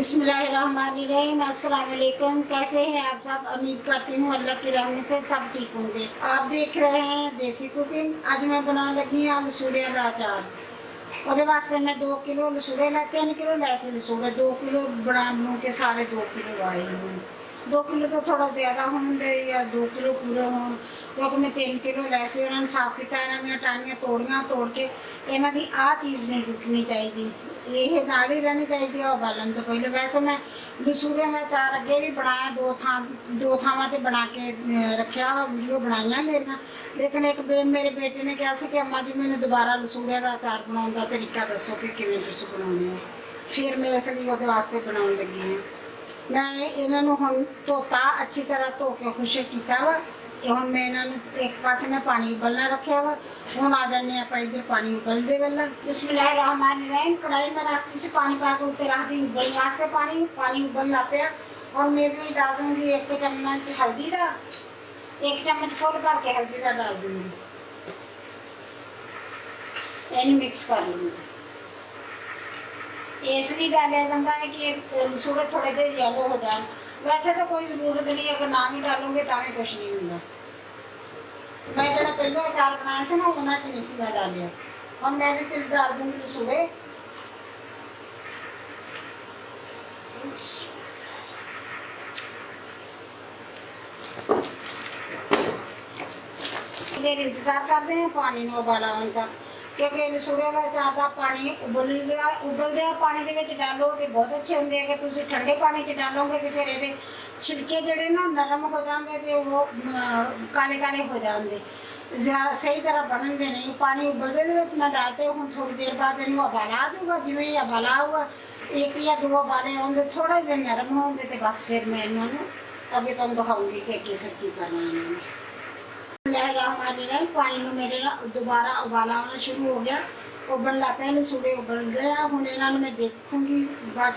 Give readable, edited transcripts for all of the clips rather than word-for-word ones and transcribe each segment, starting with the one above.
बिस्मिल्लाहिर्रहमानिर्रहीम। अस्सलाम वालेकुम। कैसे हैं आप सब? उम्मीद करती हूँ अल्लाह की रहमत से सब ठीक होंगे। आप देख रहे हैं देसी कुकिंग। आज मैं बनाने लगी हाँ लसूड़ियाँ का अचार। ਉਹਦੇ ਵਾਸਤੇ मैं 2 किलो लसूड़े ले 3 किलो लैसे लसूड़े 2 किलो बना बनू के सारे 2 किलो आए हूँ। 2 किलो तो थोड़ा ज़्यादा होंगे या 2 किलो पूरे हों, क्योंकि मैं 3 किलो लैसे उन्होंने साफ किया। इन्हों दी टाहनियां तोड़ियां, तोड़ के इन्हों की आ चीज़ नहीं टुटनी चाहिए, ये नाल ही रहनी चाहिए उबालन तो पहले। वैसे मैं लसूड़ियां का अचार अगे भी बनाया, दो थावां ते बना के रखा वा, वीडियो बनाई मेरिया। लेकिन एक मेरे बेटे ने कहा कि अम्मा जी मैंने दोबारा लसूड़ियां का अचार बनाने का तरीका दसो कि किवें तुसीं बनाउंदे हो। फिर मैं इसलिए वो वास्ते बनाने लगी हाँ। मैं इन्हों हुण धोता, अच्छी तरह धो के खुशक किया वा। हुण मैं इन्हों एक पासे मैं पानी उबलना रखा वा। हुण आ जाने आप इधर पानी उबलते वेला। बिस्मिल्लाहिर्रहमानिर्रहीम। कढ़ाई में रखती सी, पानी पा के उत्ते रख दी उबलने वास्ते। पानी उबल लग पिया और मैं इसमें डाल दूँगी 1 चम्मच हल्दी का, 1 चम्मच फुल भर के हल्दी का डाल दूँगी। इन्हें मिक्स कर लूँगी। इसलिए डालिया जाता है कि लसूड़े थोड़े जे येलो हो जाए। वैसे तो कोई ज़रूरत नहीं, अगर ना भी डालोगे तो भी कुछ नहीं होगा। मैं जो पहले अचार बनाया से ना उन्होंने नहीं सी मैं डालिया। और मैं ये डाल दूँगी लसूड़े। देर इंतजार करते हैं पानी में उबाला आने तक, क्योंकि लसूड़े का अचार का पानी उबलदे पानी के डालो तो बहुत अच्छे होंगे। अगर तुम ठंडे पानी च डालोगे तो फिर ये छिलके जड़े ना नरम हो जाते तो वो काले काले हो जाते, सही तरह बनते नहीं। पानी उबलते मैं डालते हूँ, थोड़ी देर बाद इन्हों उबाला आ जाऊगा। जिमें उबाला हुआ 1 या 2 उबाले आते थोड़ा जो नरम होंगे तो बस फिर मैं इन्होंने अगे तुम दिखाऊँगी कि फिर की करना इन्होंने। पानी में मेरे ना दोबारा उबाला आना शुरू हो गया, उबल लग पे लसूड़े उबलते हैं। हूँ इन्होंने मैं देखूँगी, बस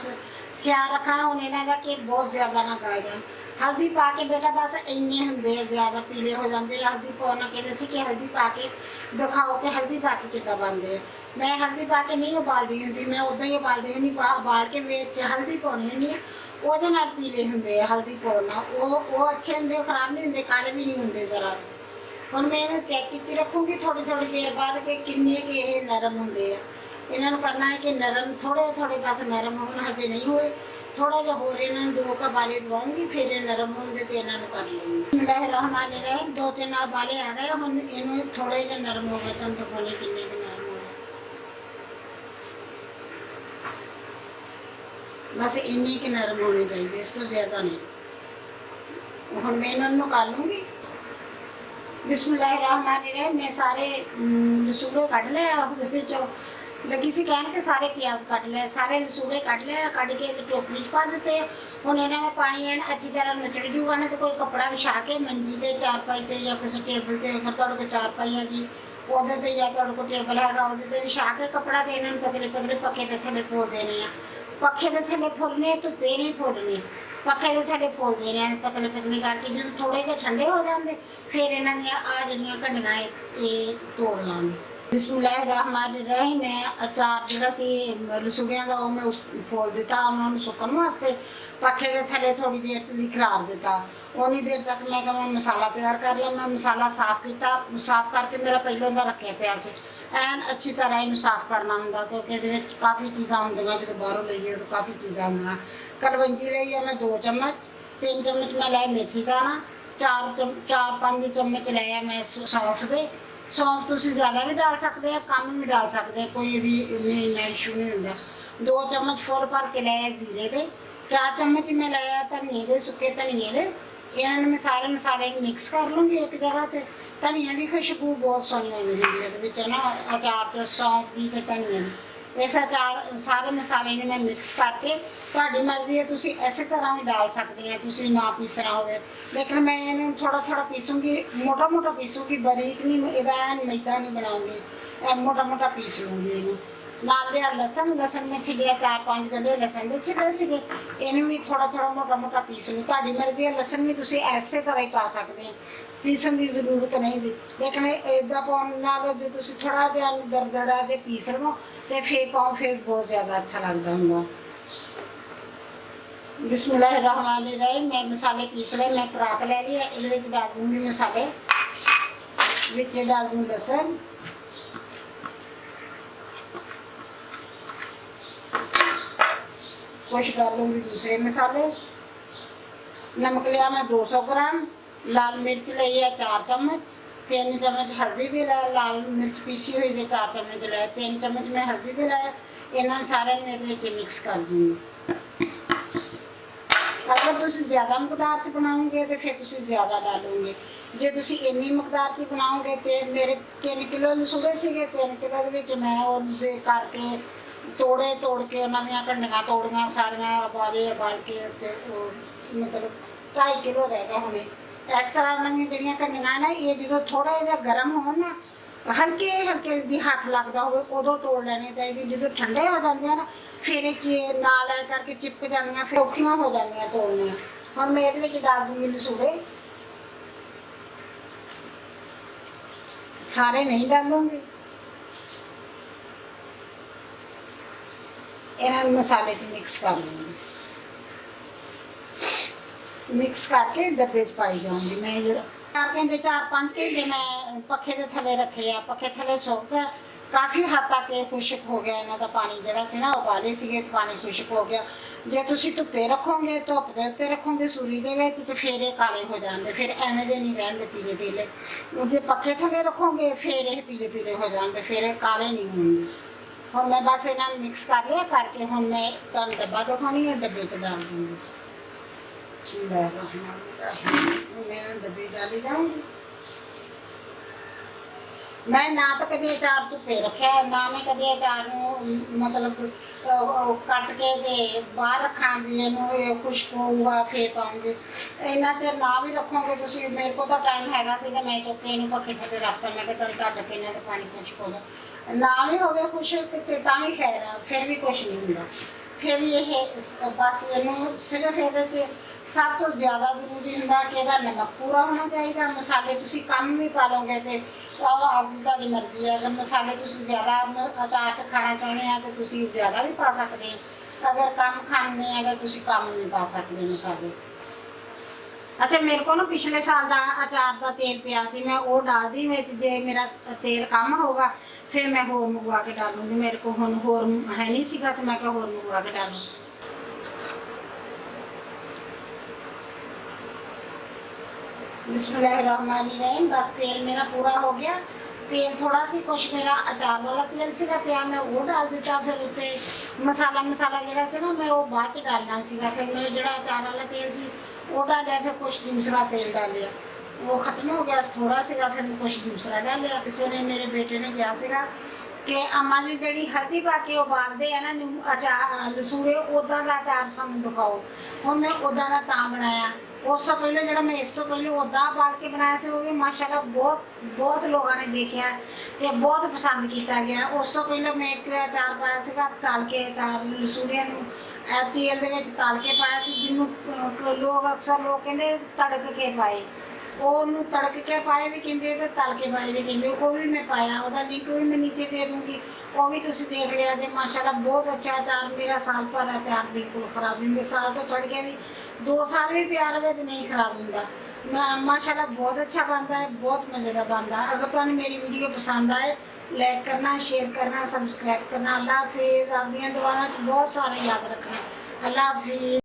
ख्याल रखना हूँ इन्हों कि बहुत ज़्यादा ना गल जाए। हल्दी पा के बेटा बस इन्ने होंगे, ज़्यादा पीले हो जाते। हल्दी पाना कहते कि हल्दी पा के दिखाओ कि हल्दी पा के कितना बनते हैं। मैं हल्दी पा के नहीं उबालती होंगी, मैं उदा ही उबालती होंगी। उबाल के विच हल्दी पानी होंगी है, वो पीले होंगे। हल्दी पाना वो अच्छे होंगे, खराब नहीं होंगे, काले भी नहीं होंगे जरा भी। ਹੁਣ मैं इन्हें चेक की रखूँगी थोड़ी थोड़ी देर बाद कि किन्ने के ये नरम होंगे। इन्होंने करना है कि नरम थोड़े थोड़े बस नरम होने, हजे नहीं हुए। थोड़ा जहा होर इन्होंने 2 उबाले दवाऊँगी, फिर ये नरम होंगे तो इन्होंने कर लूँगी। बिस्मिल्लाहिर्रहमानिर्रहीम। 2-3 उबाले आ गए, हम इन्हों थोड़े जे नरम हो गए। तुम तो कोने किन्ने के नरम हुए, बस इन्ने के नरम होने चाहिए, इस तो ज़्यादा नहीं। हम मैं इन्होंने कर लूँगी। बिस्मिल्लाहिर्रहमानिर्रहीम। मैं सारे लसूड़े कट ले, लगी सी कहन के सारे प्याज कट ले, सारे लसूड़े कट ले, कट के टोकरी च पा दिते। हुण इन्हां दा पानी है अच्छी तरह नचड़ जूगा ना, तो कोई कपड़ा विछा के मंजी ते चारपाई ते या किसी टेबल ते, अगर तुहाडे कोल चारपाई हैगी उहदे ते या तुहाडे कोल टेबल हैगा उहदे ते विछा के कपड़ा ते इन्हां नूं पतले पतले पक्खे दे थल्ले फोल देने आ। पक्खे दे थल्ले फुलने, धुप्पे नहीं फुलने, पक्खे दे थल्ले फुल देने पतले पतले करके। जो थोड़े जे ठंडे हो जाते फिर इन्हां दियां आ जिहड़ियां घंडियां ये तोड़ लांगे। बिस्मिल्लाहिर्रहमानिर्रहीम। मैं अचार जिहड़ा सी लसूड़ियां दा मैं फोल दिता उन्होंने सुकन वास्ते, पक्खे दे थल्ले थोड़ी देर लिए खिलार दिता। उन्नी देर तक मैं कहा मसाला तैयार कर लिया। मैं मसाला साफ किया, साफ करके मेरा पहलों का रखे पिया से एन अच्छी तरह इन्हूं साफ करना होंगे, क्योंकि ये काफ़ी चीज़ा होंगे जो बाहरों लईए तो काफ़ी चीज़ा होंगे। कलवंजी लई है मैं 2 चम्मच, 3 चम्मच मैं लाए मेथी दाना, 4-5 चम्मच लाया मैं सौंफ दे। सौंफ तुम ज़्यादा भी डाल सकते हैं, कम भी डाल सकते हैं, कोई इन्ना इशू नहीं होंगे। 2 चम्मच फुल भर के लाया जीरे दे, 4 चम्मच मैं लाया धनिए दे, सुके धनिए दे। इन्होंने मैं सारे मसाले मिक्स कर लूँगी एक जगह से। धनिया की खुशबू बहुत सोहनी होती है ना अचार तो सौंफ की तो धनिया की। इस अचार सारे मसाले ने मैं मिक्स करके, तुहाडी मर्जी है तुसी इस तरह भी डाल सकते हैं, तुसी ना पीसना हो। लेकिन मैं इन्हूं थोड़ा थोड़ा पीसूँगी, मोटा मोटा पीसूँगी, बारीक नहीं, इहदा मैदा नहीं बनाऊँगी, मोटा मोटा पीस लूँगी इन्हूं। नाल जिहड़ा लसन में छिलिया 4-5 गंढे लसन के छिले सीगे, इन्हूं भी थोड़ा थोड़ा मोटा मोटा पीस लूँ। तुहाडी मर्जी है, लसन भी तुसी इसे तरह ही पा सकते हैं, पीसन की जरूरत नहीं दी। लेकिन इदा पाने नाल जो तुसी थोड़ा जिहा दरदरा के पीस लवो तो फिर पाओ, फिर बहुत ज़्यादा अच्छा लगता होंगे। बिस्मिल्लाहिर्रहमानिर्रहीम। मैं मसाले पीस रहे, मैं परात ले लिया, ये डाल दूंगी मसाले, विच डाल दूँ लहसुन, कुछ डालूंगी दूसरे मसाले। नमक लिया मैं 200 ग्राम, लाल मिर्च ली है 4 चम्मच, 3 चम्मच हल्दी दे लिया, लाल मिर्च पीसी हुई दे 4 चम्मच लिया, 3 चम्मच मैं हल्दी दे लिया। इन्होंने सारे मिक्स कर दूँगी। अगर तुम ज़्यादा मकदार च बनाओगे तो फिर तुम ज़्यादा डालोगे, जे तुम इन्नी मकदार च बनाओगे तो मेरे 3 किलो लसूड़े से, 3 किलो मैं उनके करके तोड़ के उन्होंने कंडियाँ तोड़ियाँ सारिया उबाल के मतलब 2.5 किलो रह गया हमें। इस तरह उन्होंने जड़ियाँ कंडियाँ ना ये जो थोड़ा जहा गर्म हो ना, हल्के हल्के भी हाथ लगता हो उदों तोड़ लेने चाहिए। जो ठंडे हो जाते हैं ना फिर नाल करके चिपक जाए, फिर औखियां हो जाए तोड़निया। हम मैं ये डाल दूंगी लसूड़े, सारे नहीं डालूंगी। इन्हें मसाले च मिक्स कर लूँगी, मिक्स करके डब्बे च पाई जाऊँगी। मैं 4 घंटे 4-5 घंटे मैं पखे के थले रखे आ, पखे थले सुक गया, काफ़ी हद तक खुश्क हो गया। इन्हों का पानी जरा से ना उबाले से पानी खुश्क हो गया। जे तुम धुप्पे रखोगे, धुप के उत्ते रखोगे सूरी के तो फिर ये काले हो जाते, फिर एवें दे नहीं रहते पीले पीले। जे पखे थले रखोगे फिर ये पीले पीले हो जाते, फिर काले नहीं होंगे। हम मैं बस इन्होंने मिक्स कर लिया, करके हम मैं तुम डब्बा दिखानी है, डब्बे च डाल दूँगी। मैं डब्बे डाली जाऊँगी। मैं ना तो कभी अचार धुप्पे रखा, ना मैं कभी अचार मतलब कट के ते बाहर रखा भी इनू खुश्क होगा फिर पाऊँगी। इन्ना चर ना भी रखोगे तुम, मेरे को तो टाइम हैगा सी, मैं चुक के इनू पखे थले रखता, मैं चल झट के इन्होंने पानी खुश्क होगा। ना भी हो खुश्क तो भी खैर है, फिर भी कुछ नहीं होंगे। फिर भी ये बस इनू सिर्फ ये सब तो ज़्यादा जरूरी होंगे कि यदा नमक पूरा होना चाहिए। मसाले तुम कम भी पा लोगे तो आपकी तुहाडी मर्जी है। अगर मसाले तुम ज़्यादा अचार च खाना चाहते हैं तो तुम ज़्यादा भी पा सकते हैं, अगर कम खाने हैं तो तुम कम भी पा सकते मसाले। अच्छा, मेरे को ना पिछले साल का अचार का तेल पिया सी, मैं वो डाल दी में, जे मेरा तेल कम होगा फिर मैं होर मंगवा के डालूंगी। मेरे को हुण होर है नहीं सीगा तो मैं होर मंगवा के डालूँ। बिस्मिल्लाहिर्रहमानिर्रहीम। बस तेल मेरा पूरा हो गया। तेल थोड़ा सी कुछ मेरा अचार वाला तेल सीगा पिया, मैं वो डाल दिता। फिर उत्ते मसाला जरा से ना मैं वो बाद डालना सीगा, फिर मैं जो अचार वाला तेल सी वो डालिया, फिर कुछ दूसरा तेल डालिया, वो खत्म हो गया थोड़ा सीगा, फिर मैं कुछ दूसरा डालिया। किसी ने मेरे बेटे ने कहा सीगा कि अम्मा जी जी हल्दी पा के उबालते हैं ना अचार लसूड़े, उदा का अचार सानू दिखाओ। हुण मैं उदा का तां बनाया। उस तो पहले जो मैं इस तो पहले उदा उबाल के बनाया से, वो भी माशाल्लाह बहुत लोगों ने देखा तो बहुत पसंद किया गया। उस तो पहले मैं एक अचार पाया सीगा तल के, अचार लसूड़ियां तेल दे विच तल के पाया सी, जिन्होंने लोग अक्सर लोग कहते तड़क के पाए, ਉਹਨੂੰ तड़क के पाए भी कहते तो तल के पाए भी कहते, वो भी मैं पाया। वह लिंक भी मैं नीचे दे दूँगी, वो भी तुम देख लिया जे। माशाल्लाह बहुत अच्छा अचार, मेरा साल भर अचार बिल्कुल खराब नहीं, साल तो चढ़ के भी 2 साल भी प्यार रहे तो नहीं खराब होंगे। माशाल्लाह बहुत अच्छा बनता है, बहुत मज़े का बनता है। अगर तुम्हें मेरी वीडियो पसंद आए लाइक करना, शेयर करना, सबसक्राइब करना। अल्लाह हाफिज़। आप दुआवां बहुत सारे याद रखना। अल्लाह हाफिज़।